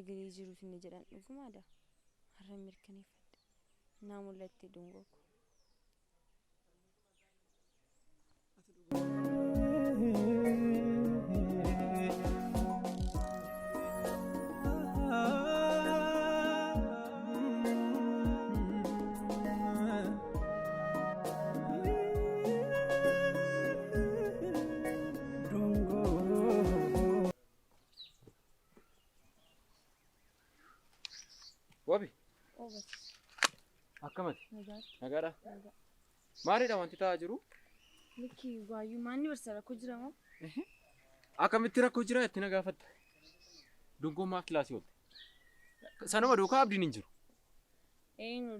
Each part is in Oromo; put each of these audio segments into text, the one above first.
galee jiruuf inni jedhan dhugumaadha. Har'a mirkaneeffadhe. Naa mul'atte dungoo ko. Wabi. Akkamati? Nagaadha. Maaliidha wanti ta'aa jiru? Miki waayyuu maanni barsa rakkoo jira moo? Akkamitti rakkoo jira itti na gaafatta. Dungoon maaf kilaasii oolte? Sanuma duukaa abdiin hin jiru.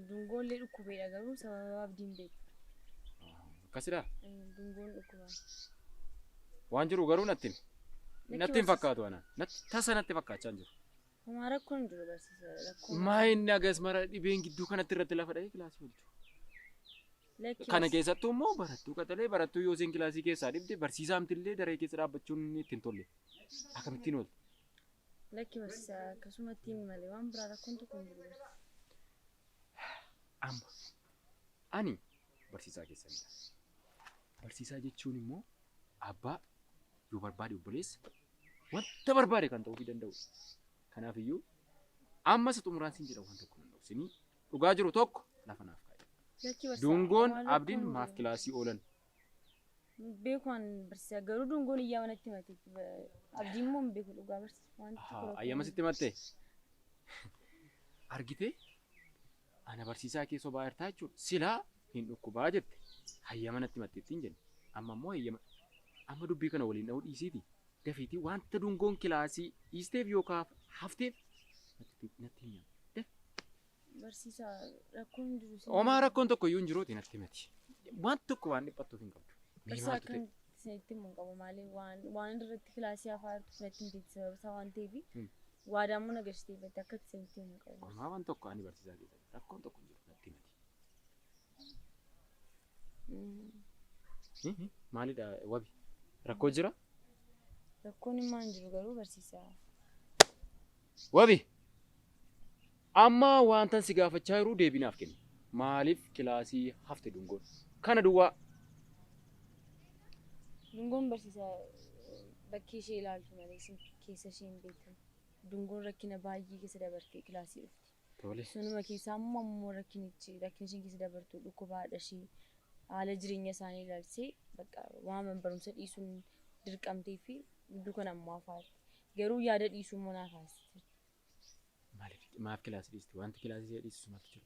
Dungoollee dhukkubeedha garuu sababa abdiin beeku. Akkasidhaa? Dungoon dhukkubaa. Waan jiru garuu natti hin fakkaatu anaan. Tasa natti fakkaachaa hin jiru. Homaa rakkoon jiru barsiisa rakkoo. Maa inni agas mara dhibeen gidduu kanatti irratti lafa dha'ee kilaasii oolchu. Kana keessattuu immoo barattuu qaxalee barattuu yoo isin kilaasii keessaa dhibde barsiisaamtillee daree keessa dhaabbachuun itti hin tolle. Akkamittiin oolte? Lakki barsiisa akkasumatti malee waan biraa rakkoon tokko hin jiru. Amma ani barsiisaa keessanidha. Barsiisaa jechuun immoo abbaa yoo barbaade obboleessa wanta barbaade kan ta'uu danda'udha. Kanaafiyyuu amma xumuraan siin jedha waan tokko hin dhoksinii dhugaa jiru tokko lafa naaf kaa'e. Dungoon abdiin maaf kilaasii oolan. Beekuun barsiisa garuu dungoon iyyaa manatti himate abdiin immoo hin beeku dhugaa barsiisa. Ayyama sitti himatte argitee ana barsiisaa kee sobaa jirtaa jechuudha. Silaa hin dhukkubaa jette hayyama natti himatte ittiin jenne amma immoo hayyama amma dubbii kana waliin dha'uu dhiisiiti. Dafiitii wanta dungoon kilaasii dhiisteef yookaan hafteef natti himama. Barsiisa rakkoon jiru. Homaa rakkoon tokko iyyuu hin jiruuti natti himati. Waan tokko waan dhiphattuuf hin qabdu. Barsiisa kan isinitti immoo qabu malee waan irratti kilaasii hafaatu natti himti sababa waan ta'eef waadaan mun agarsiifate akka isinitti immoo qabu. Homaa waan tokko ani barsiisaa keessatti rakkoon tokko hin jiru natti himati. Maalidha wabi? Rakkoo jira? Rakkoon immoo hin jiru garuu barsiisa. Wabi amma wanta si gaafachaa jiru deebinaaf kenni. Maaliif kilaasii hafte dungoon? Kana duwwaa. Dungoon barsiisa bakkee ishee ilaaltu malee keessa ishee hin beektan. Dungoon rakkina baay'ee keessa dabartee kilaasii dhufti. Sunuma keessaa ammoo rakkina isheen keessa dabartu dhukkubaadha ishee haala jireenya isaanii ilaalsee waan barumsa dhiisuun dirqamtee fi gidduu kana ammoo hafaati. Garuu yaada dhiisuu immoo naaf haasiti. Maaf kilaasii dhiisti? Wanti kilaasii dhiisisu maaltu jiru?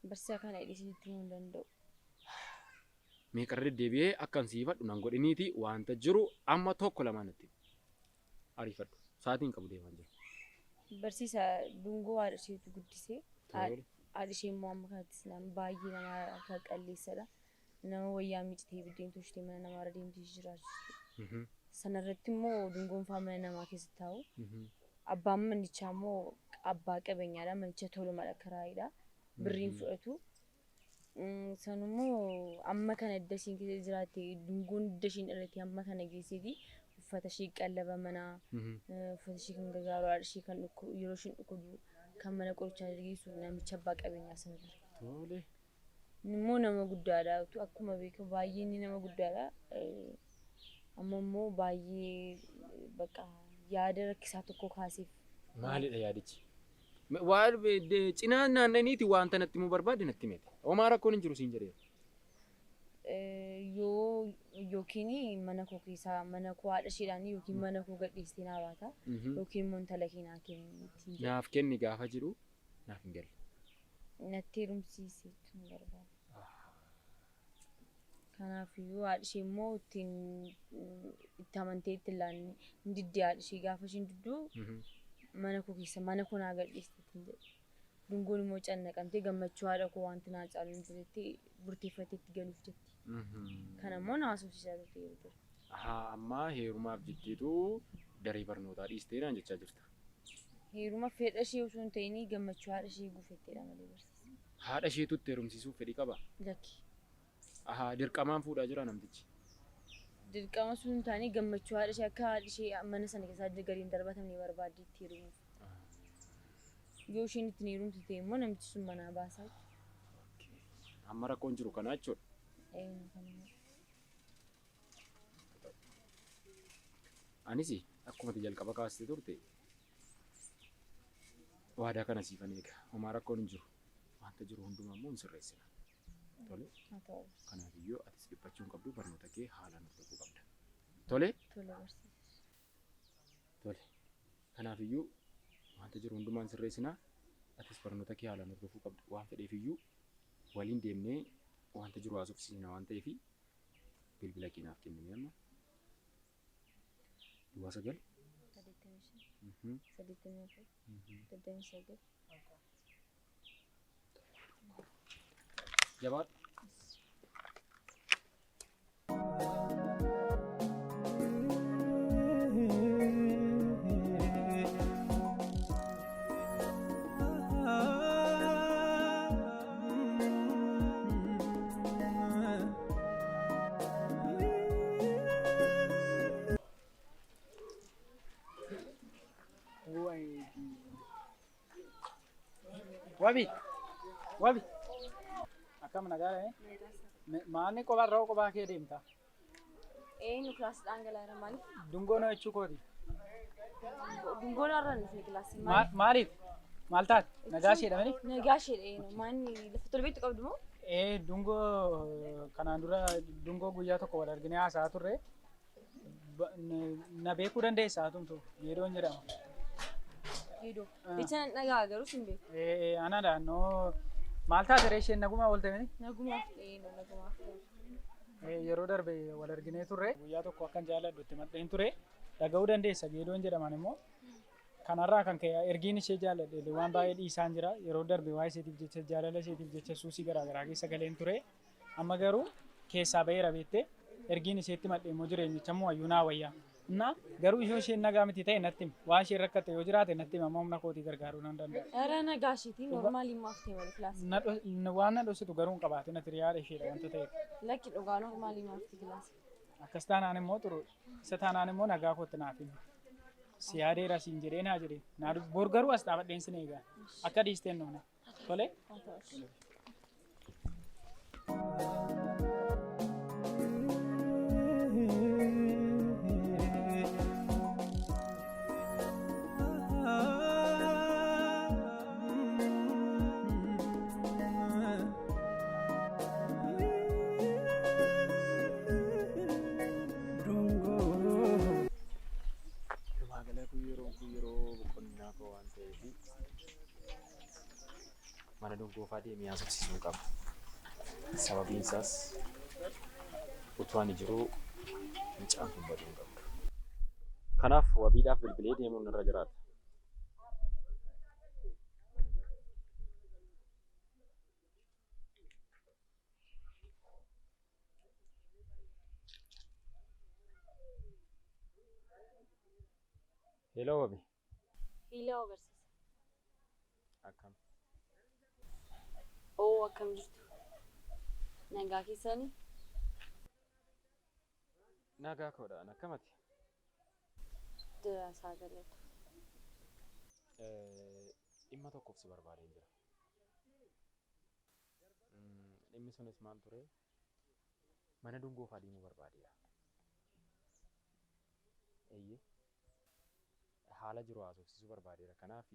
Barsiisaa kana dhiisitti himuu hin danda'u. Meeqarra deddeebi'ee akkan siifadhu nan godhiniiti wanta jiru amma tokko lamaan natti ariifadhu. Sa'aatiin qabu deemaa jira. Barsiisa dungoo haadha isheetu guddisee haadha ishee immoo amma kanatti baay'ee nama akka qalleessadha. Nama wayyaa miicitee biddeen tolchitee mana namaarra deemtee jiraachistu. Sanarratti immoo dungoon fa'aa mana namaa keessa taa'u. Abbaan manichaa immoo abbaa qabeenyaadha. Manicha tolumadha karaayidha. Birriin fudhatu. Sanummoo amma kana edda ishiin keessa jiraatte dungoon edda ishiin irratti amma kana geesseeti uffata ishee qallaba manaa uffata ishee kan gargaaru haadha ishee kan yeroo isheen dhukkubdu kan mana qorichaa geessu namicha abbaa qabeenyaa sanarra. Immoo nama guddaadha. Akkuma beekamu baay'ee inni nama guddaadha. Amma immoo baay'ee yaada rakkisaa tokko kaaseef. Maalidha yaadichi? Waan cinaa naannaniiti wanta natti himuu barbaade natti himete. Homaa rakkoon hin jiru siin jedhee. Yookiin mana koo keessaa mana koo haadha isheedhaan yookiin mana koo gadhiistee naa baata yookiin immoo intala kee naa kenni. Naaf kenni gaafa jiru naaf hin galle. Natti heerumsiisee tun barbaada. Kanaafiyyuu haadha ishee immoo itti amantee itti ilaalle hin diddee haadha ishee gaafa isheen didduu mana koo keessa mana koo naa gadhiistee jedhe. Dungoon immoo cannaqamtee gammachuu haadha koo wanti naa caalu hin jiretti burteeffattee itti galuuf jetti. Kana immoo na haasofsiisaa turte yeroo ture. Amma heerumaaf jetteetu daree barnootaa dhiistee naan jechaa jirta. Heeruma fedha ishee osoo hin ta'in gammachuu haadha ishee guufetteedha malee barsiisa. Haadha isheetu itti heerumsiisuuf fedhii qaba? Lakki. Dirqamaan fuudhaa jira namtichi. Dirqama sun hin taane gammachuu haadha ishee akka haadha ishee mana sana keessaa gadi hin darbatamne barbaadde itti heerumuuf. yoo isheen ittiin heerumtu ta'e immoo namichi sun manaa baasaa. Amma rakkoon jiru kana jechuudha. Anis akkuma jalqaba kaastee turte waadaa kana siifan eega. Homaa rakkoon hin jiru. Wanta jiru hundumaa immoo hin sirreessina. Tole. Kanaaf iyyuu atis dhiphachuu hin qabdu barnoota kee haalaan hordofuu qabda. Tole. Tole. Kanaaf iyyuu wanta jiru hundumaa hin sirreessina. Atis barnoota kee haalaan hordofuu qabda. Waan fedheef iyyuu waliin deemnee wanta jiru haasofsiisna waan ta'eef bilbila keenyaaf kenname amma. Duwwaa 9. Jabaat. Wabi. Akkam nagaa maalni kophaa irraa kophaa kee deemta? Nu kilaasiidhaan galaara maaliif? Dungoon jechuu kooti. Dungoon irra nuti kilaasii maaliif? Maal taate? Nagaa isheedha. Nagaa isheedha. Maanni lafa tolbeetti qabdu moo? Dungoo kanaan dura dungoo guyyaa tokko wal arginee haasaa turre na beekuu dandeessaa tumtu Geedoon jedhama. Geedoo. Jecha nagaa garuu sin beeku. Ana daannoo maal taate isheen nagumaa oolte mini? Nagumaaf. Yeroo darbe wal arginee turre guyyaa tokko akkan jaalladhutti madheen ture dhaga'uu dandeessa Geedoon jedhaman immoo kanarraa kan ka'e ergiin ishee jaalladhe waan baay'ee dhiisaan jira yeroo darbe waa isheetiif jecha jaalala isheetiif jecha suusii garaagaraa keessa galeen ture amma garuu keessaa ba'eera beettee ergiin isheetti madhee immoo jireenyicha immoo ayyuu naa wayyaa እና ገሩ isheen nagaa miti ta'e natti waa isheen rakkatte yoo jiraate natti amma humna kootii gargaaruu nan danda'a. Ara nagaa isheetii noormaalii maaftee wal kilaasii. Waan na dhositu garuu hin qabaate natti riyaadha isheedha wanta ta'eef. Lakki dhugaa noormaalii maaftee kilaasii. Akkas taanaan immoo turu isa taanaan immoo nagaa kootti naaf himi. Si yaadeera siin jedhee naa jedhee naa bor garuu as dhaabadheen sin eegaa akka dhiisteen noona. Tole. Mana dungoo fa'aa mi'aa suksisuu qaba. Sababiin isaas utuu ani jiruu mucaan kun baduu hin qabdu. Kanaaf wabiidhaaf bilbilee deemuun irra jiraata. Hello wabi. Hello agarsiisa. Akkam. Akkam jirtu? Nagaa keessanii? Nagaa koodhaan akkamati? Diraasaa galatu. Dhimma tokkoof si barbaadeen jira. Dhimmi sunis maal ture? Mana dungoo fa'aa deemuu barbaadeera. Eeyyee. Haala jiru haasofsiisuu barbaadeera. Kanaaf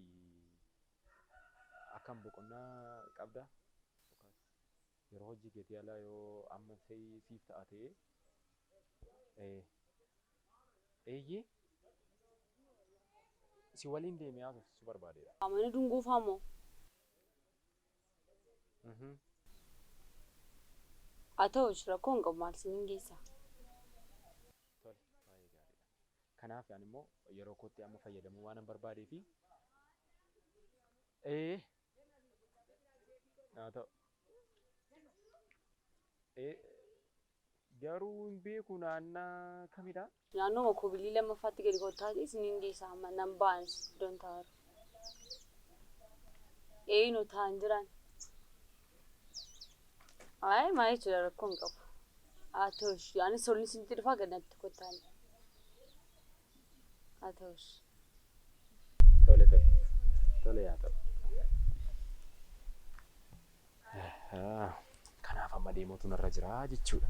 akkam boqonnaa qabda. Yeroo hojii keetii alaa yoo amma siif ta'a ta'e eeyyee si waliin deemee haasofsiisuu barbaadeera. Mana dungoo fa'aa moo? Haa ta'us rakkoo hin qabu maal siin geessaa? Tole baay'ee gaariidha. Kanaaf ani immoo yeroo kootti amma fayyadamuu waan barbaadee fi haa ta'u. Garuu hin beeku naannaa kamidha? Naannoo Makobilii lammaffaatti gadi kottaati isiniin geessaa amma nan ba'an iddoon taa'aru. Nu taa'an jiran. Maal jechuudha rakkoo hin qabu. Haa ta'us ani solni isinitti dhufaa gadatti kottaani. Haa ta'us. Tole haa ta'u. Kanaaf amma deemuutu narra jira jechuudha.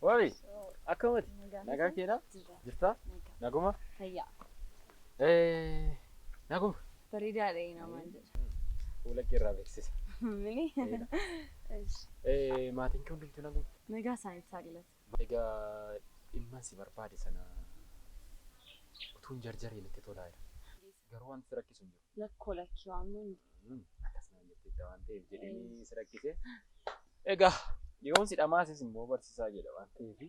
Wali, akkamati? Nagaa keedha? Jirtaa? Naguma? Fayyaa. Naguma? Bareedaadha namaan jedha. Fuula keerraa beeksisa. Mini? Maatiin kee hundumtuu naguma? Nagaa isaaniif saagalata. Egaa dhimma si barbaade sana utuun jarjaree natti tolaa jira. Garuu wanti si rakkisu hin jiru. Lakkii waan hundi. Akkasumaan jettee waan ta'eef jedhanii si rakkise. Egaa dhiyoon si dhamaasis immoo barsiisaa jedha waan ta'eef.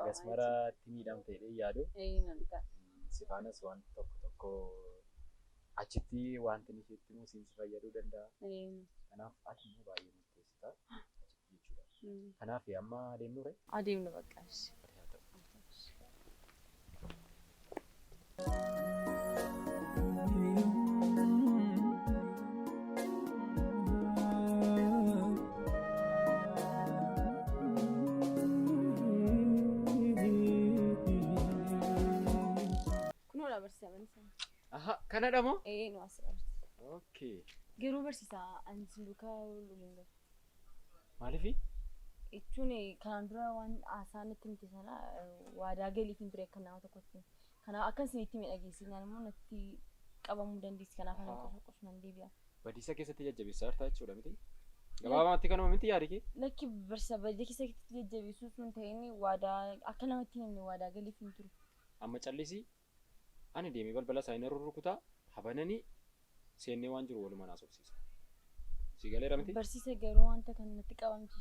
Agas maratti miidhamteedha yaadu. Si faanas waan tokko achitti wanti isheetti immoo si fayyaduu danda'a. Kanaaf ati immoo baay'ee murteessita achitti jechuudha. Kanaaf amma adeemnu ree? Adeemnu bakka. Aha, kanadha moo? Nu asirratti. Okay. Garuu barsiisaa ani sin duukaa waliin galu. Maaliifi? Jechuun kanaan dura waan haasaan itti miti sana waadaa galiitiin ture akka nama tokkotti. Kanaaf akka isin itti miidhageessinaan immoo natti qabamuu dandeessi. Kanaaf kana qofa nan deebi'a. Badiisa keessatti jajjabeessaa jirtaa jechuudha miti? Gabaabumatti kanuma miti yaadi kee? Lakki barsiisaa badiisa keessatti jajjabeessuu sun ta'een waadaa akka namatti himne waadaa galiif hin turu. Amma callisii ani deemee balbala isaa inni rurrukutaa habananii seennee waan jiru walumaan haasofsiisa. Si galeera miti? Barsiisa garuu wanta kan natti qabamti.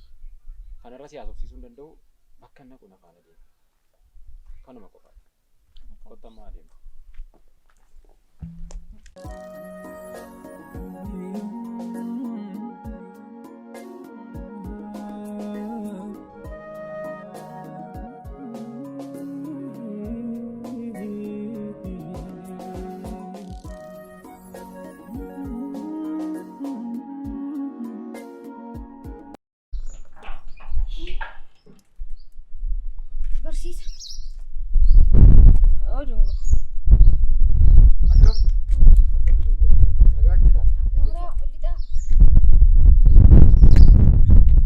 Kanarra si haasofsiisuu hin danda'u bakka inni kun afaan adeema. Kanuma qofaadha. Kottammaa adeema. Barsiisa. Dungo. Akkam dungo? Nagaa keedha? Nooraa olidhaa.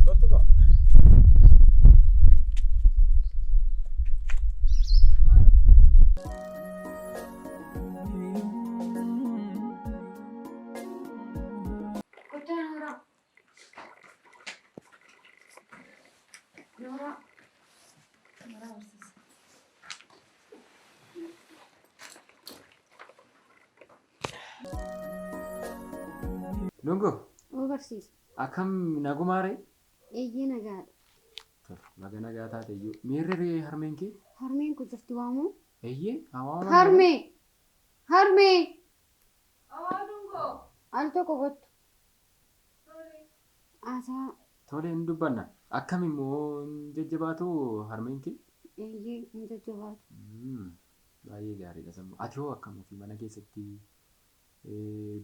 Kottu qaba. Kottaa Nooraa. Nooraa. Nooraa barsiisa. Dungo, Barsiisa. akkam nagumaaree? Eeyyee nagaadha. Naga nagaa taate iyyuu. Meerree harmeen kee? Harmeen kun jirti waamuu? Eeyyee, hawaama. Harmee! Harmee! Dungo. Al tokko kottu. Asaa. Tole hin dubbanna. Akkam immoo jajjabaatu harmeen kee? Eeyyee hin jajjabaatu. Baay'ee gaariidha sammuu. Ati hoo akkamitti mana keessatti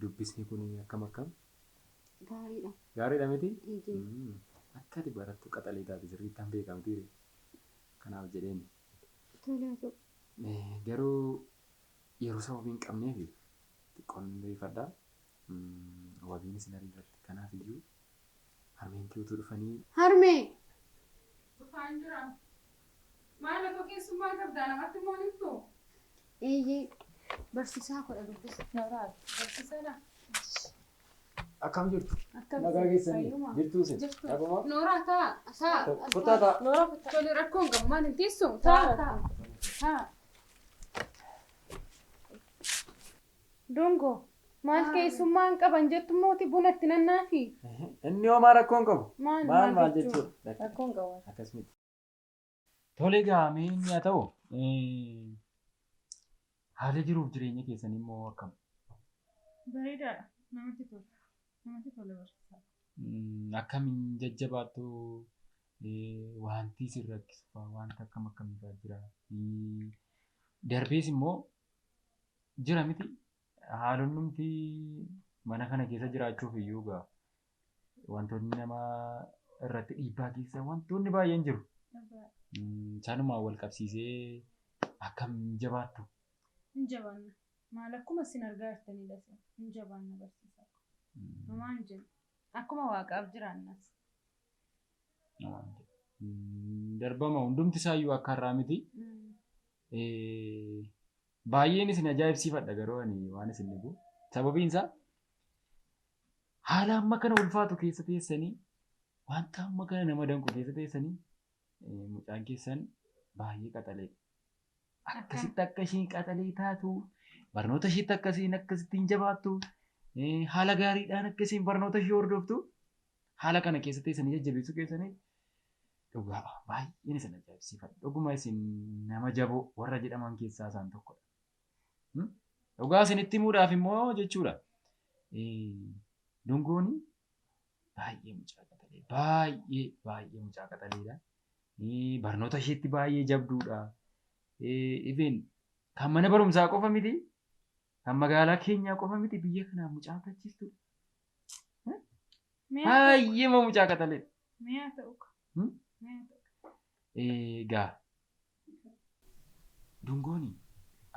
dubbisni kun akkam? Gaariidha. Gaariidha miti? Eeyyee. Akka ati barattu qaxalee taate sirriitti beekamti. Kanaaf jedheen. Tole haa ta'u. Garuu yeroo sababii hin qabneef xiqqoon reeffadhaa. Wabiin isin ariifatti. Kanaaf iyyuu harmeen kee utuu dhufanii. Harmee! Dhufaan jira. Maal akka keessummaa qabdaa namatti immoo himtu? Eeyyee. Barsiisaa kodha dubbisa. Nooraa barsiisaadha. Akkam jirtu? Akkam Nagaa keessanii fayyuma. jirtuu isin? Jirtu. Naguma? Nooraa ta'a. Kottaa ta'a. Nooraa tole rakkoon qabu maal hin teessu? Ta'a. Dungoo maal keessummaan qaban jettu mooti bunatti nannaafi. Inni homaa rakkoon qabu. Maal jechuudha. Rakkoon qabu. Akkasumatti. Tole gaamee inni haa ta'u haala jiruuf jireenya keessanii immoo akkam? Bareedaadha. Namatti tola. Namatti tola barsiisaa. Akkamiin jajjabaattu wanti si rakkisu wanta akkamii fa'aa jira. Darbees immoo jira miti haalonnumti mana kana keessa jiraachuuf iyyuu gaa wantoonni nama irratti dhiibbaa keessa wantoonni baay'een jiru. Isaanumaan wal qabsiisee akkam jabaattu. Hin jabaanna. Maal akkuma isin argaa jirtanidha isin. Hin jabaanna barsiisaa. Namaan jenna. Akkuma waaqaaf jiraannas. Darbama hundumti isaayyuu akka har'aa miti. Baay'een isin ajaa'ibsiifadha garuu ani waan isin dhibu. Sababiin isaa haala amma kana ulfaatu keessa teessanii wanta amma kana nama danqu keessa teessanii mucaan keessan baay'ee qaxaleedha. Akkasitti akka ishiin qaxalee taatu barnoota ishiitti akkasittiin jabaattu haala gaariidhaan akkasiin barnoota ishee hordoftu haala kana keessa teessanii jajjabeessuu keessanii dhugaa baay'een isin ajaa'ibsiifadha. Dhuguma isin nama jaboo warra jedhaman keessaa isaan tokkodha. Dhugaa isinitti himuudhaaf immoo jechuudha. Dungoon baay'ee mucaa qaxalee baay'ee mucaa qaxaleedha. Barnoota isheetti baay'ee jabduudha. Even kan mana barumsaa qofa miti kan magaalaa keenyaa qofa miti biyya kanaa mucaa tachiistudha. Baay'ee moo mucaa qaxaleedha. Mi'a ta'u. Egaa dungoon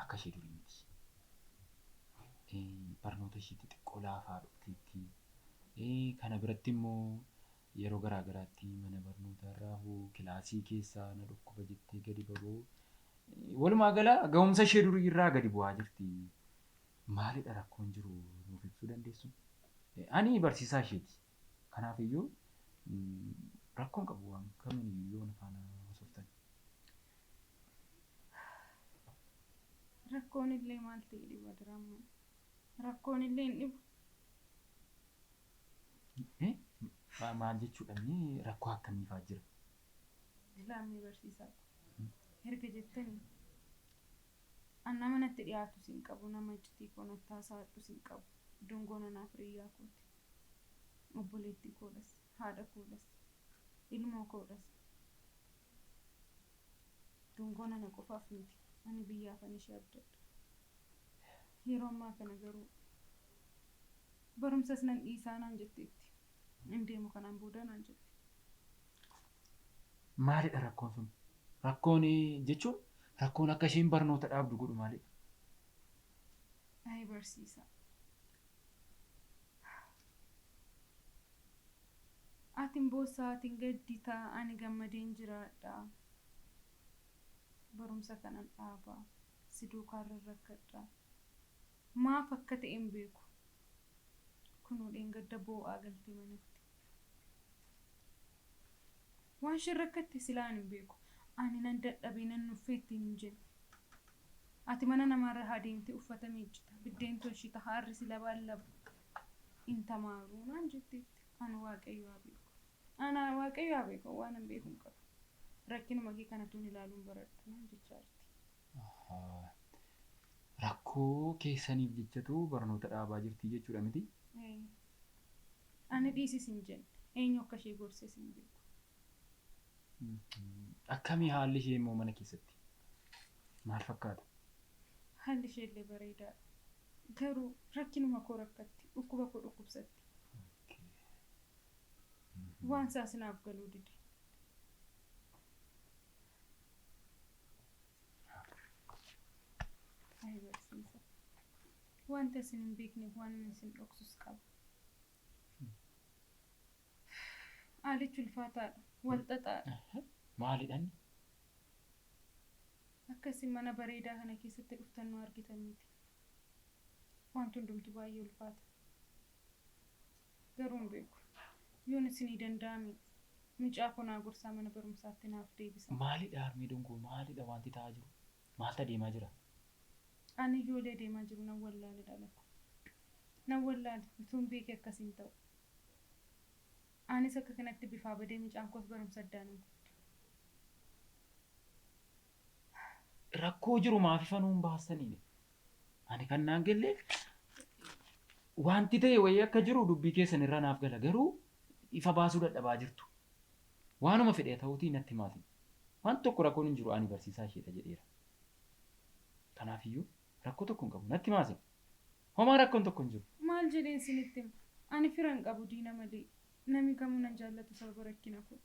akka ishee durii miti. Barnoota isheetti xiqqoo laafaa dhufteetti. Kana biratti immoo yeroo garaa garaatti mana barnootaa irraa kilaasii keessaa na dhukkuba jettee gadi bahuu. Walumaa gala ga'umsa ishee durii irraa gadi bu'aa jirti. Maalidha rakkoon jiru nuuf ibsuu dandeessu? Ani barsiisaa isheeti. Kanaaf iyyuu rakkoon qabu waan kamiin iyyuu na faana haasoftan. Rakkoon illee maal ta'e dhiba diraamma? Rakkoon illee hin dhibu. Maal jechuudha rakkoo akkamiifaa jira? Dilaammii barsiisaa. Erga jettanii anna manatti dhiyaatu siin qabu nama iccitii koonatti haasa'adhu siin qabu dungoo nanaaf riyyaa kooti obboleettii koodhas haadha koodhas ilmoo koodhas dungoo nana qofaaf miti ani biyyaafan ishee abdadha. Yeroo ammaa kana garuu barumsas nan dhiisaa naan jetteetti hin deemu kanaan booda naan jette. Maalidha rakkoon sun? Rakkoon jechuun rakkoon akka isheen barnoota dhaabdu godhu maalidha? Ayi barsiisaa. Atiin boossaa atiin gadditaa ani gammadeen jiraadha. Barumsa kanan dhaabaa si duukaarra rakkadha. Maaf akka ta'e hin beeku. Kunoo dheengadda boo'aa galtee manatti. Waan isheen rakkatte silaa hin beeku. Ani nan dadhabee nan nuffeetti hin jennu. Ati mana namaarra haa deemtee uffata miiccita. Biddeen tolchita haarri si labaan labu. In tamaaruu naan jetteetti. Ani waaqayyo haa beeku. Ana waaqayyo haa beeku waan hin beeku hin qabu. Rakkinuma kee kanatuun ilaaluun baradhu naan jechaa jirti. Rakkoo keessaniif jechatu barnoota dhaabaa jirti jechuudha miti? Ani dhiisis hin jennu. Eenyu akka ishee gorses hin beeku. Akkamii haalli ishee immoo mana keessatti? Maal fakkaata? Haalli ishee illee bareedaadha. Garuu rakkinuma koo rakkatti. Dhukkuba koo dhukkubsatti. Waan isaa sinaaf galuu dide. Ayi barsiisa. Wanta isin hin beekneef waan isin dhoksus qaba. Haalichi ulfaataadha. Wal xaxaadha. Maalidhaan? Akkasii mana bareedaa kana keessatti dhuftan nu argitan miti. Wanti hundumtu baay'ee ulfaata. Garuu hin beeku. Yoon isinii danda'ame mucaa konaa gorsaa mana barumsaatti naaf deebisa. Maalidha harmee dungoo? Maalidha wanti ta'aa jiru? Maaltu adeemaa jira? Ani ijoollee deemaa jiru nan wallaale dhalata. Nan wallaale utuun beekee akkasiin ta'u. Anis akka kanatti bifaa badee mucaan koos barumsa addaan hin guutu. Rakkoo jiru maaf ifa nuun baasanii? Ani kan naan galle wanti ta'e wayii akka jiru dubbii keessan irra naaf gala garuu ifa baasuu dadhabaa jirtu. Waanuma fedhee ta'uutii natti maati. Waan tokko rakkoon hin jiru ani barsiisaa isheeta jedheera. Kanaafiyyuu rakkoo tokko hin qabu natti maase. Homaa rakkoon tokko hin jiru. Maal jedheen isinitti hima? Ani fira hin qabu diina malee. Namni kamuu nan jaallatu sababa rakkina koo.